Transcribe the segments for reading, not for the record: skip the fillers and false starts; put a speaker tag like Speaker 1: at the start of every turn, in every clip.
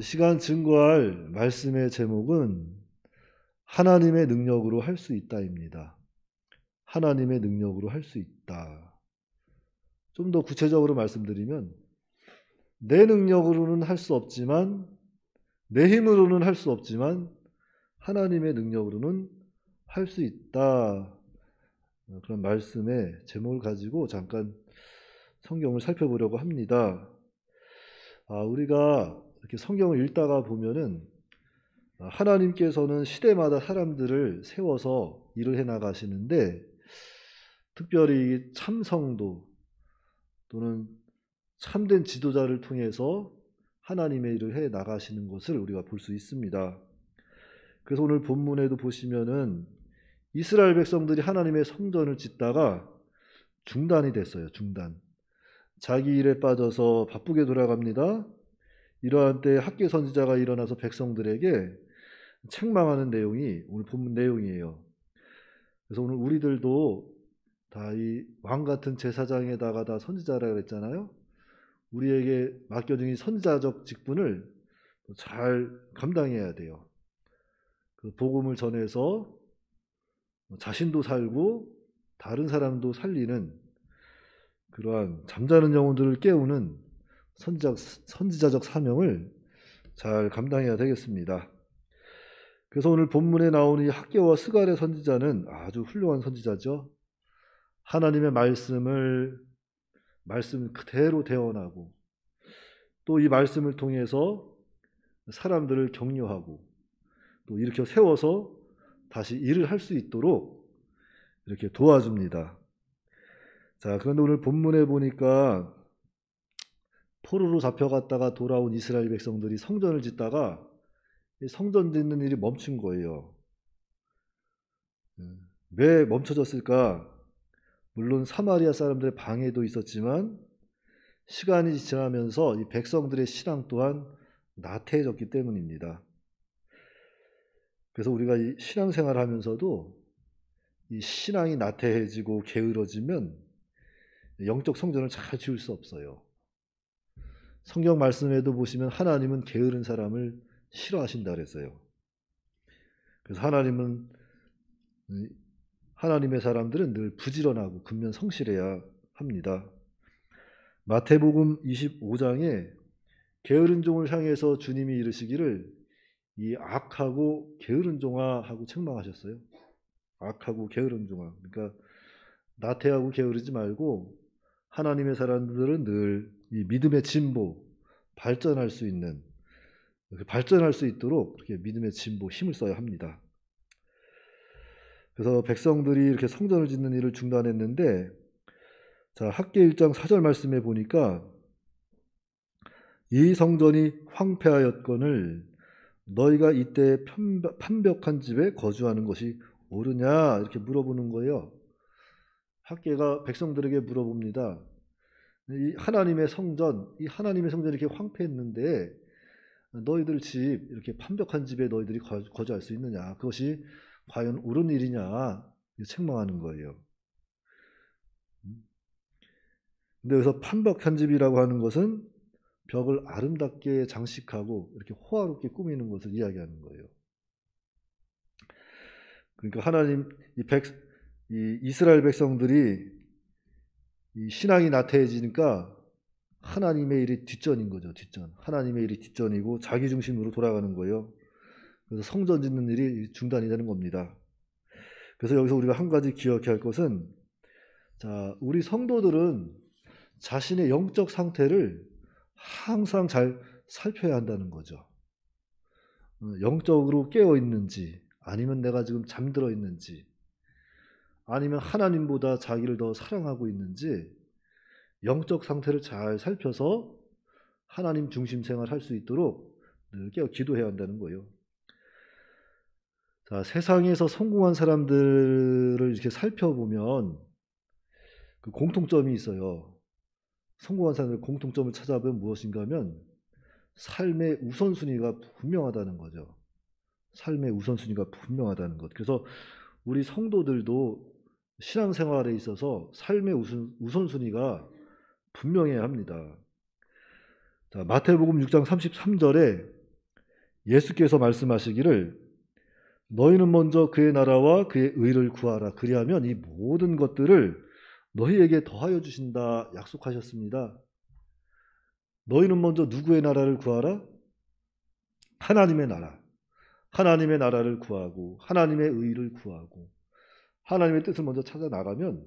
Speaker 1: 시간 증거할 말씀의 제목은 하나님의 능력으로 할 수 있다입니다. 하나님의 능력으로 할 수 있다. 좀 더 구체적으로 말씀드리면 내 능력으로는 할 수 없지만, 내 힘으로는 할 수 없지만 하나님의 능력으로는 할 수 있다. 그런 말씀의 제목을 가지고 잠깐 성경을 살펴보려고 합니다. 우리가 이렇게 성경을 읽다가 보면은 하나님께서는 시대마다 사람들을 세워서 일을 해 나가시는데, 특별히 참성도 또는 참된 지도자를 통해서 하나님의 일을 해 나가시는 것을 우리가 볼 수 있습니다. 그래서 오늘 본문에도 보시면은 이스라엘 백성들이 하나님의 성전을 짓다가 중단이 됐어요. 중단. 자기 일에 빠져서 바쁘게 돌아갑니다. 이러한 때 학개 선지자가 일어나서 백성들에게 책망하는 내용이 오늘 본문 내용이에요. 그래서 오늘 우리들도 다 이 왕 같은 제사장에다가 다 선지자라 그랬잖아요. 우리에게 맡겨진 이 선지자적 직분을 잘 감당해야 돼요. 그 복음을 전해서 자신도 살고 다른 사람도 살리는 그러한 잠자는 영혼들을 깨우는 선지자적 사명을 잘 감당해야 되겠습니다. 그래서 오늘 본문에 나오는 이 학개와 스갈의 선지자는 아주 훌륭한 선지자죠. 하나님의 말씀 그대로 대언하고, 또 이 말씀을 통해서 사람들을 격려하고, 또 일으켜 세워서 다시 일을 할 수 있도록 이렇게 도와줍니다. 자, 그런데 오늘 본문에 보니까 포로로 잡혀갔다가 돌아온 이스라엘 백성들이 성전을 짓다가 성전 짓는 일이 멈춘 거예요. 왜 멈춰졌을까? 물론 사마리아 사람들의 방해도 있었지만 시간이 지나면서 이 백성들의 신앙 또한 나태해졌기 때문입니다. 그래서 우리가 이 신앙생활을 하면서도 이 신앙이 나태해지고 게으러지면 영적 성전을 잘 지을 수 없어요. 성경 말씀에도 보시면 하나님은 게으른 사람을 싫어하신다 그랬어요. 그래서 하나님의 사람들은 늘 부지런하고 근면 성실해야 합니다. 마태복음 25장에 게으른 종을 향해서 주님이 이르시기를 이 악하고 게으른 종아 하고 책망하셨어요. 악하고 게으른 종아. 그러니까 나태하고 게으르지 말고 하나님의 사람들은 늘 이 믿음의 진보, 발전할 수 있도록 이렇게 믿음의 진보 힘을 써야 합니다. 그래서 백성들이 이렇게 성전을 짓는 일을 중단했는데, 자, 학개 1장 4절 말씀에 보니까 이 성전이 황폐하였거늘 너희가 이때 판벽한 집에 거주하는 것이 옳으냐 이렇게 물어보는 거예요. 학개가 백성들에게 물어봅니다. 이 하나님의 성전이 이렇게 황폐했는데 너희들 집 이렇게 판벽한 집에 너희들이 거주할 수 있느냐? 그것이 과연 옳은 일이냐? 책망하는 거예요. 근데 여기서 판벽한 집이라고 하는 것은 벽을 아름답게 장식하고 이렇게 호화롭게 꾸미는 것을 이야기하는 거예요. 그러니까 하나님 이 이스라엘 백성들이 이 신앙이 나태해지니까 하나님의 일이 뒷전인 거죠. 뒷전. 하나님의 일이 뒷전이고 자기 중심으로 돌아가는 거예요. 그래서 성전 짓는 일이 중단이 되는 겁니다. 그래서 여기서 우리가 한 가지 기억해야 할 것은, 자, 우리 성도들은 자신의 영적 상태를 항상 잘 살펴야 한다는 거죠. 영적으로 깨어 있는지, 아니면 내가 지금 잠들어 있는지, 아니면 하나님보다 자기를 더 사랑하고 있는지, 영적 상태를 잘 살펴서 하나님 중심 생활을 할 수 있도록 늘 깨어 기도해야 한다는 거예요. 자, 세상에서 성공한 사람들을 이렇게 살펴보면 그 공통점이 있어요. 성공한 사람들의 공통점을 찾아보면 무엇인가 하면 삶의 우선순위가 분명하다는 거죠. 삶의 우선순위가 분명하다는 것. 그래서 우리 성도들도 신앙생활에 있어서 삶의 우선순위가 분명해야 합니다. 자, 마태복음 6장 33절에 예수께서 말씀하시기를 너희는 먼저 그의 나라와 그의 의를 구하라. 그리하면 이 모든 것들을 너희에게 더하여 주신다 약속하셨습니다. 너희는 먼저 누구의 나라를 구하라? 하나님의 나라. 하나님의 나라를 구하고 하나님의 의를 구하고 하나님의 뜻을 먼저 찾아 나가면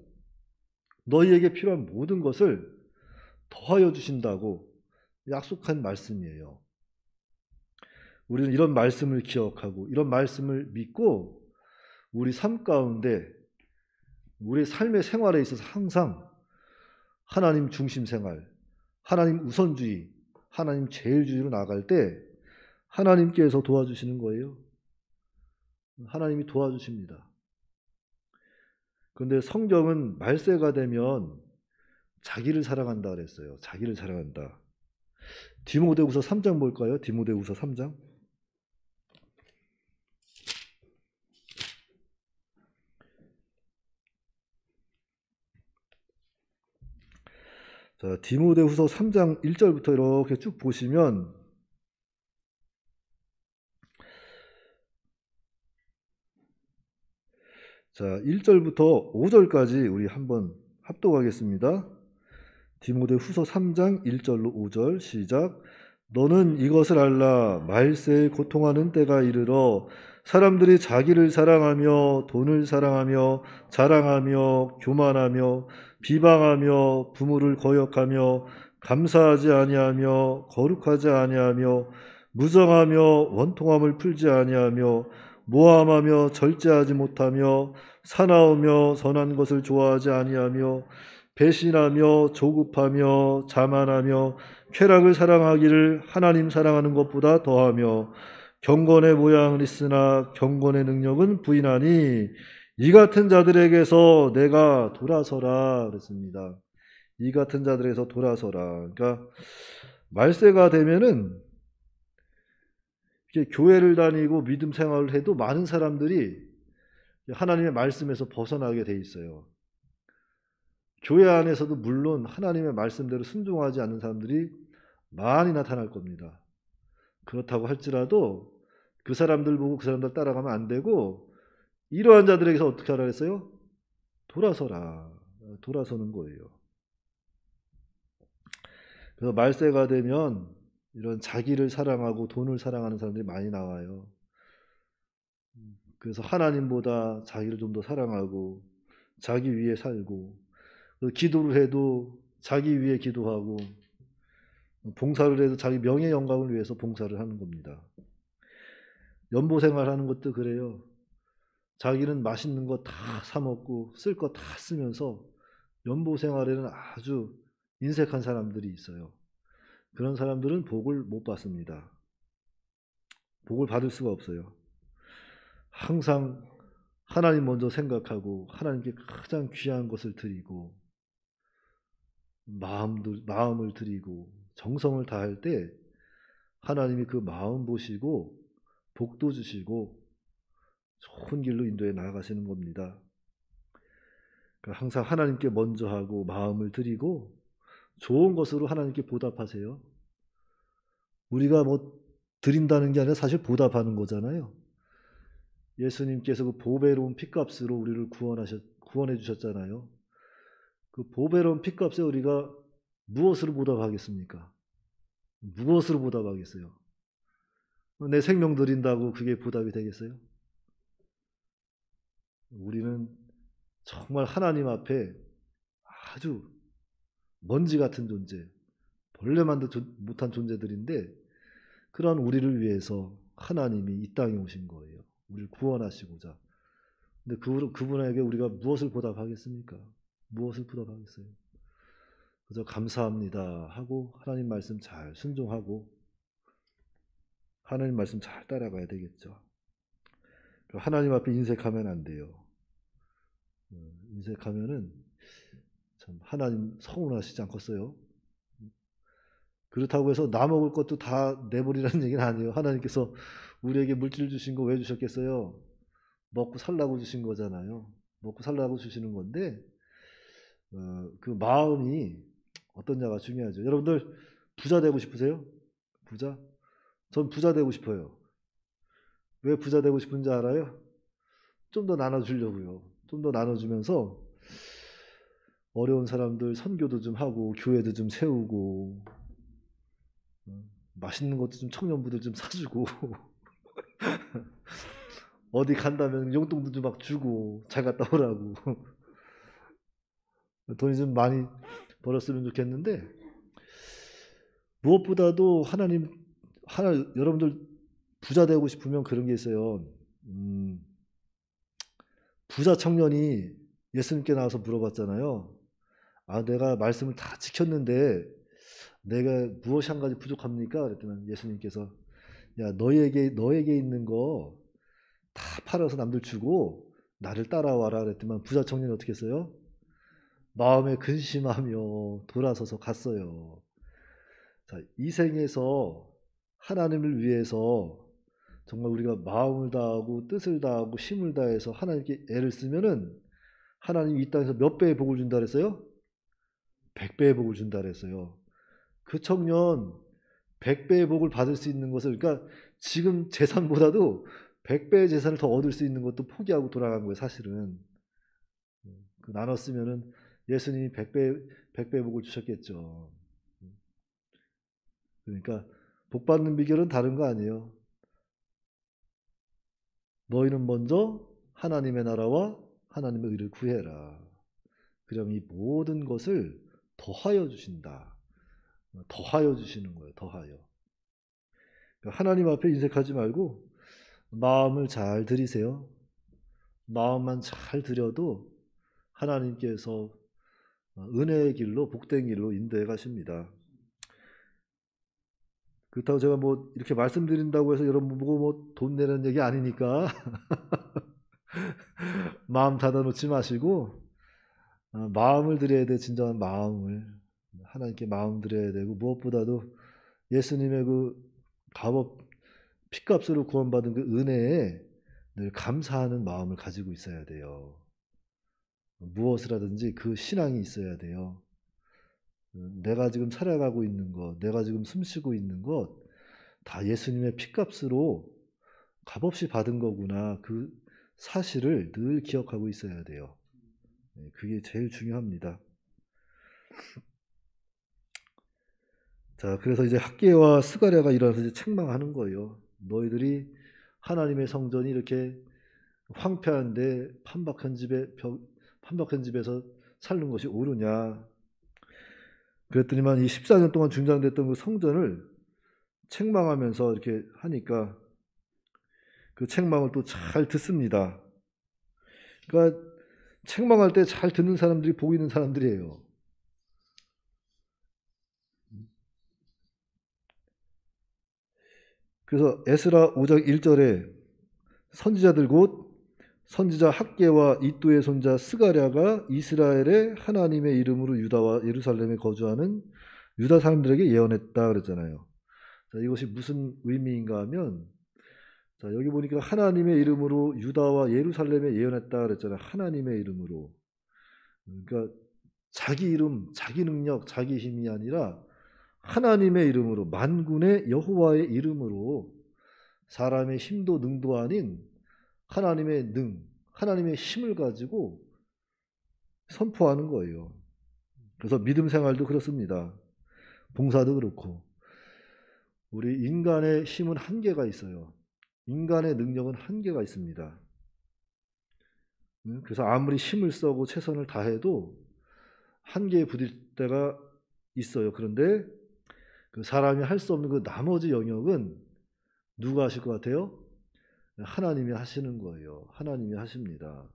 Speaker 1: 너희에게 필요한 모든 것을 더하여 주신다고 약속한 말씀이에요. 우리는 이런 말씀을 기억하고 이런 말씀을 믿고 우리 삶 가운데 우리 삶의 생활에 있어서 항상 하나님 중심 생활, 하나님 우선주의, 하나님 제일주의로 나갈 때 하나님께서 도와주시는 거예요. 하나님이 도와주십니다. 그런데 성경은 말세가 되면 자기를 사랑한다 그랬어요. 자기를 사랑한다. 디모데후서 3장 볼까요? 디모데후서 3장. 자, 디모데후서 3장 1절부터 이렇게 쭉 보시면 자, 1절부터 5절까지 우리 한번 합독하겠습니다. 디모데후서 3장 1절로 5절 시작. 너는 이것을 알라. 말세에 고통하는 때가 이르러 사람들이 자기를 사랑하며 돈을 사랑하며 자랑하며 교만하며 비방하며 부모를 거역하며 감사하지 아니하며 거룩하지 아니하며 무정하며 원통함을 풀지 아니하며 모함하며 절제하지 못하며 사나우며 선한 것을 좋아하지 아니하며 배신하며 조급하며 자만하며 쾌락을 사랑하기를 하나님 사랑하는 것보다 더하며 경건의 모양은 있으나 경건의 능력은 부인하니 이 같은 자들에게서 내가 돌아서라 그랬습니다. 이 같은 자들에게서 돌아서라. 그러니까 말세가 되면은 이렇게 교회를 다니고 믿음 생활을 해도 많은 사람들이 하나님의 말씀에서 벗어나게 돼 있어요. 교회 안에서도 물론 하나님의 말씀대로 순종하지 않는 사람들이 많이 나타날 겁니다. 그렇다고 할지라도 그 사람들 보고 그 사람들 따라가면 안 되고 이러한 자들에게서 어떻게 하라 그랬어요? 돌아서라. 돌아서는 거예요. 그래서 말세가 되면 이런 자기를 사랑하고 돈을 사랑하는 사람들이 많이 나와요. 그래서 하나님보다 자기를 좀 더 사랑하고 자기 위해 살고 기도를 해도 자기 위해 기도하고 봉사를 해도 자기 명예 영광을 위해서 봉사를 하는 겁니다. 연보 생활하는 것도 그래요. 자기는 맛있는 거 다 사 먹고 쓸 거 다 쓰면서 연보 생활에는 아주 인색한 사람들이 있어요. 그런 사람들은 복을 못 받습니다. 복을 받을 수가 없어요. 항상 하나님 먼저 생각하고 하나님께 가장 귀한 것을 드리고 마음을 드리고 정성을 다할 때 하나님이 그 마음 보시고 복도 주시고 좋은 길로 인도해 나아가시는 겁니다. 그러니까 항상 하나님께 먼저 하고 마음을 드리고 좋은 것으로 하나님께 보답하세요. 우리가 뭐 드린다는 게 아니라 사실 보답하는 거잖아요. 예수님께서 그 보배로운 핏값으로 우리를 구원해 주셨잖아요. 그 보배로운 핏값에 우리가 무엇으로 보답하겠습니까? 무엇으로 보답하겠어요? 내 생명 드린다고 그게 보답이 되겠어요? 우리는 정말 하나님 앞에 아주 먼지 같은 존재, 벌레만도 못한 존재들인데 그러한 우리를 위해서 하나님이 이 땅에 오신 거예요. 우리를 구원하시고자. 근데 그분에게 우리가 무엇을 보답하겠습니까? 무엇을 보답하겠어요? 그래서 감사합니다 하고 하나님 말씀 잘 순종하고 하나님 말씀 잘 따라가야 되겠죠. 하나님 앞에 인색하면 안 돼요. 인색하면은 참 하나님 서운하시지 않겠어요? 그렇다고 해서 나 먹을 것도 다 내버리라는 얘기는 아니에요. 하나님께서 우리에게 물질 주신 거 왜 주셨겠어요? 먹고 살라고 주신 거잖아요. 먹고 살라고 주시는 건데 그 마음이 어떤 자가 중요하죠. 여러분들 부자 되고 싶으세요? 부자? 전 부자 되고 싶어요. 왜 부자 되고 싶은지 알아요? 좀 더 나눠주려고요. 좀 더 나눠주면서 어려운 사람들 선교도 좀 하고 교회도 좀 세우고 맛있는 것도 좀 청년부들 좀 사주고 어디 간다면 용돈도 좀 막 주고 잘 갔다 오라고 돈이 좀 많이 벌었으면 좋겠는데 무엇보다도 여러분들 부자 되고 싶으면 그런 게 있어요. 부자 청년이 예수님께 나와서 물어봤잖아요. 아, 내가 말씀을 다 지켰는데 내가 무엇이 한 가지 부족합니까? 그랬더니 예수님께서 야, 너에게 있는 거 다 팔아서 남들 주고 나를 따라와라 그랬더니 부자 청년이 어떻게 했어요? 마음에 근심하며 돌아서서 갔어요. 자, 이 생에서 하나님을 위해서 정말 우리가 마음을 다하고 뜻을 다하고 힘을 다해서 하나님께 애를 쓰면은 하나님이 이 땅에서 몇 배의 복을 준다 그랬어요? 100배의 복을 준다 그랬어요. 그 청년 100배의 복을 받을 수 있는 것을 그러니까 지금 재산보다도 100배의 재산을 더 얻을 수 있는 것도 포기하고 돌아간 거예요, 사실은. 그 나눴으면은 예수님이 100배의 복을 주셨겠죠. 그러니까 복 받는 비결은 다른 거 아니에요. 너희는 먼저 하나님의 나라와 하나님의 의를 구해라. 그럼 이 모든 것을 더하여 주신다. 더하여 주시는 거예요. 더하여. 하나님 앞에 인색하지 말고 마음을 잘 들이세요. 마음만 잘 들여도 하나님께서 은혜의 길로 복된 길로 인도해 가십니다. 그렇다고 제가 뭐 이렇게 말씀드린다고 해서 여러분 보고 뭐 돈 내라는 얘기 아니니까 마음 닫아놓지 마시고 마음을 드려야 돼. 진정한 마음을 하나님께 마음 드려야 되고 무엇보다도 예수님의 그 값업 피값으로 구원받은 그 은혜에 늘 감사하는 마음을 가지고 있어야 돼요. 무엇을 하든지 그 신앙이 있어야 돼요. 내가 지금 살아가고 있는 것, 내가 지금 숨쉬고 있는 것, 다 예수님의 피값으로 값없이 받은 거구나. 그 사실을 늘 기억하고 있어야 돼요. 그게 제일 중요합니다. 자, 그래서 이제 학개와 스가랴가 일어나서 이제 책망하는 거예요. 너희들이 하나님의 성전이 이렇게 황폐한데 판박한 집에서 살는 것이 옳으냐. 그랬더니만 이 14년 동안 중단됐던 그 성전을 책망하면서 이렇게 하니까 그 책망을 또 잘 듣습니다. 그러니까 책망할 때 잘 듣는 사람들이 복 있는 사람들이에요. 그래서 에스라 5장 1절에 선지자들 곧 선지자 학개와 이도의 손자 스가랴가 이스라엘의 하나님의 이름으로 유다와 예루살렘에 거주하는 유다 사람들에게 예언했다 그랬잖아요. 자, 이것이 무슨 의미인가 하면 자, 여기 보니까 하나님의 이름으로 유다와 예루살렘에 예언했다 그랬잖아요. 하나님의 이름으로. 그러니까 자기 이름, 자기 능력, 자기 힘이 아니라 하나님의 이름으로 만군의 여호와의 이름으로 사람의 힘도 능도 아닌 하나님의 하나님의 힘을 가지고 선포하는 거예요. 그래서 믿음 생활도 그렇습니다. 봉사도 그렇고 우리 인간의 힘은 한계가 있어요. 인간의 능력은 한계가 있습니다. 그래서 아무리 힘을 써고 최선을 다해도 한계에 부딪힐 때가 있어요. 그런데 그 사람이 할 수 없는 그 나머지 영역은 누가 하실 것 같아요? 하나님이 하시는 거예요. 하나님이 하십니다.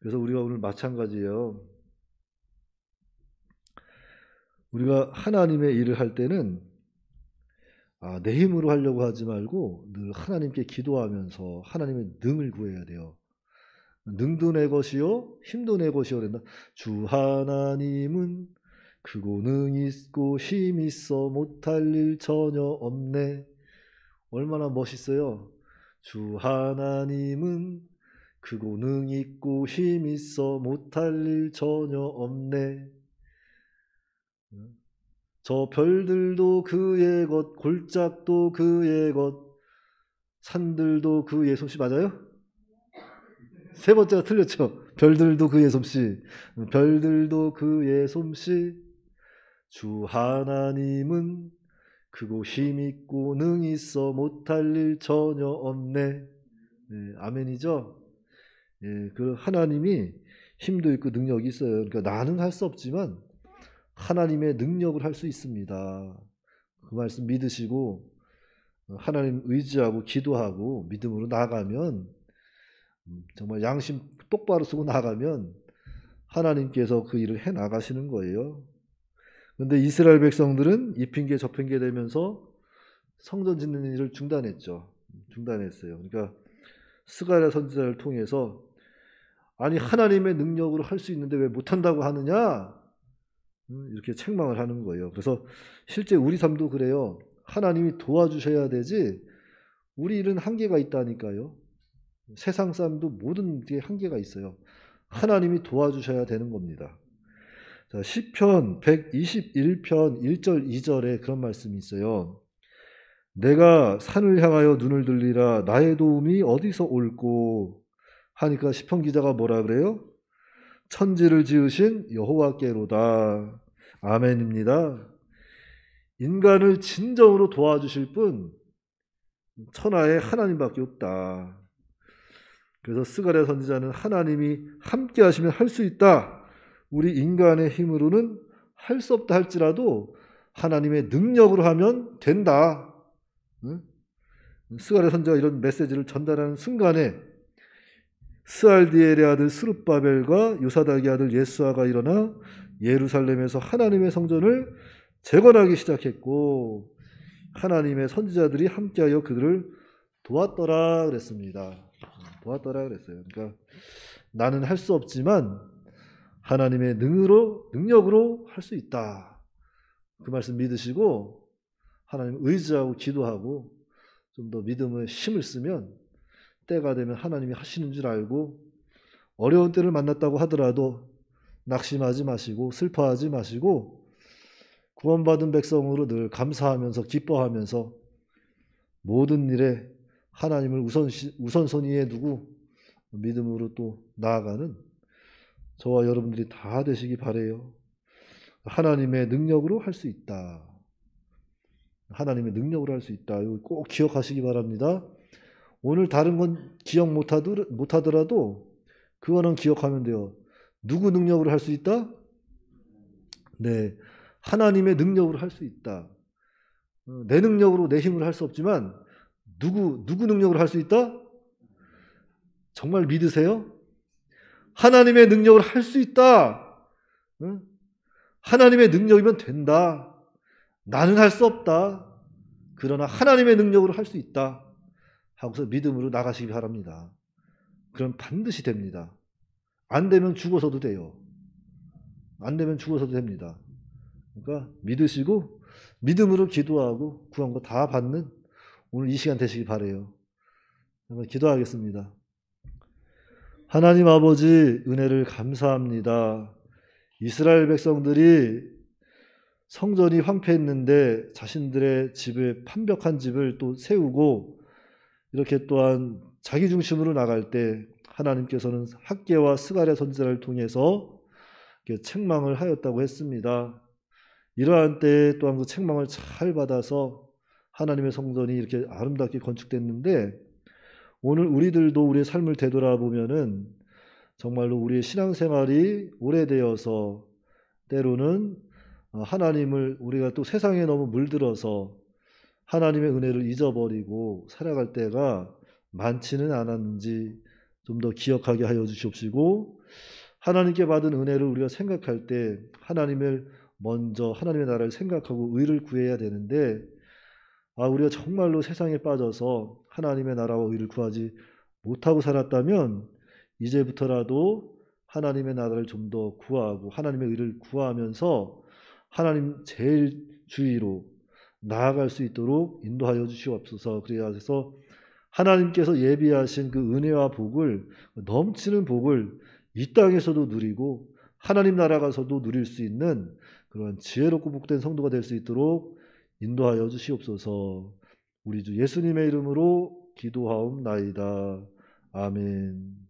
Speaker 1: 그래서 우리가 오늘 마찬가지예요. 우리가 하나님의 일을 할 때는 내 힘으로 하려고 하지 말고 늘 하나님께 기도하면서 하나님의 능을 구해야 돼요. 능도 내 것이요 힘도 내 것이요 그랬나? 주 하나님은 크고 능 있고 힘 있어 못할 일 전혀 없네. 얼마나 멋있어요. 주 하나님은 크고 능 있고 힘 있어 못할 일 전혀 없네. 저 별들도 그의 것, 골짜기도 그의 것, 산들도 그의 솜씨. 맞아요? 세 번째가 틀렸죠. 별들도 그의 솜씨. 별들도 그의 솜씨. 주 하나님은 크고 힘있고 능히 있어 못할 일 전혀 없네. 네, 아멘이죠. 예, 그 하나님이 힘도 있고 능력이 있어요. 그러니까 나는 할 수 없지만 하나님의 능력을 할 수 있습니다. 그 말씀 믿으시고 하나님 의지하고 기도하고 믿음으로 나가면, 정말 양심 똑바로 쓰고 나가면 하나님께서 그 일을 해 나가시는 거예요. 그런데 이스라엘 백성들은 이 핑계 저 핑계 대면서 성전 짓는 일을 중단했죠. 중단했어요. 그러니까 스가랴 선지자를 통해서 아니 하나님의 능력으로 할 수 있는데 왜 못한다고 하느냐, 이렇게 책망을 하는 거예요. 그래서 실제 우리 삶도 그래요. 하나님이 도와주셔야 되지 우리 일은 한계가 있다니까요. 세상 사람도 모든 게 한계가 있어요. 하나님이 도와주셔야 되는 겁니다. 자, 시편 121편 1절 2절에 그런 말씀이 있어요. 내가 산을 향하여 눈을 들리라 나의 도움이 어디서 올꼬 하니까 시편 기자가 뭐라 그래요? 천지를 지으신 여호와께로다. 아멘입니다. 인간을 진정으로 도와주실 분 천하에 하나님밖에 없다. 그래서 스가랴 선지자는 하나님이 함께 하시면 할 수 있다. 우리 인간의 힘으로는 할 수 없다 할지라도 하나님의 능력으로 하면 된다. 스가랴 선지자가 이런 메시지를 전달하는 순간에 스알디엘의 아들 스룹바벨과 요사닥의 아들 예수아가 일어나 예루살렘에서 하나님의 성전을 재건하기 시작했고 하나님의 선지자들이 함께하여 그들을 도왔더라 그랬습니다. 도왔더라 그랬어요. 그러니까 나는 할 수 없지만 하나님의 능력으로 할 수 있다. 그 말씀 믿으시고 하나님 의지하고 기도하고 좀 더 믿음의 힘을 쓰면 때가 되면 하나님이 하시는 줄 알고 어려운 때를 만났다고 하더라도 낙심하지 마시고 슬퍼하지 마시고 구원받은 백성으로 늘 감사하면서 기뻐하면서 모든 일에 하나님을 우선순위에 두고 믿음으로 또 나아가는 저와 여러분들이 다 되시기 바라요. 하나님의 능력으로 할 수 있다. 하나님의 능력으로 할 수 있다. 이거 꼭 기억하시기 바랍니다. 오늘 다른 건 기억 못하더라도 그거는 기억하면 돼요. 누구 능력으로 할 수 있다? 네, 하나님의 능력으로 할 수 있다. 내 능력으로 내 힘으로 할 수 없지만 누구 능력으로 할 수 있다? 정말 믿으세요? 하나님의 능력으로 할 수 있다. 하나님의 능력이면 된다. 나는 할 수 없다. 그러나 하나님의 능력으로 할 수 있다. 하고서 믿음으로 나가시기 바랍니다. 그럼 반드시 됩니다. 안 되면 죽어서도 돼요. 안 되면 죽어서도 됩니다. 그러니까 믿으시고 믿음으로 기도하고 구한 거 다 받는 오늘 이 시간 되시기 바라요. 한번 기도하겠습니다. 하나님 아버지 은혜를 감사합니다. 이스라엘 백성들이 성전이 황폐했는데 자신들의 집에 완벽한 집을 또 세우고 이렇게 또한 자기 중심으로 나갈 때 하나님께서는 학개와 스가랴 선지자를 통해서 책망을 하였다고 했습니다. 이러한 때에 또한 그 책망을 잘 받아서 하나님의 성전이 이렇게 아름답게 건축됐는데 오늘 우리들도 우리의 삶을 되돌아보면은 정말로 우리의 신앙생활이 오래되어서 때로는 하나님을 우리가 또 세상에 너무 물들어서 하나님의 은혜를 잊어버리고 살아갈 때가 많지는 않았는지 좀 더 기억하게 하여 주시옵시고 하나님께 받은 은혜를 우리가 생각할 때 하나님을 먼저 하나님의 나라를 생각하고 의를 구해야 되는데 우리가 정말로 세상에 빠져서 하나님의 나라와 의를 구하지 못하고 살았다면 이제부터라도 하나님의 나라를 좀 더 구하고 하나님의 의를 구하면서 하나님 제일 주의로 나아갈 수 있도록 인도하여 주시옵소서. 그래서 하나님께서 예비하신 그 은혜와 복을 넘치는 복을 이 땅에서도 누리고 하나님 나라 가서도 누릴 수 있는 그 그러한 지혜롭고 복된 성도가 될 수 있도록 인도하여 주시옵소서. 우리 주 예수님의 이름으로 기도하옵나이다. 아멘.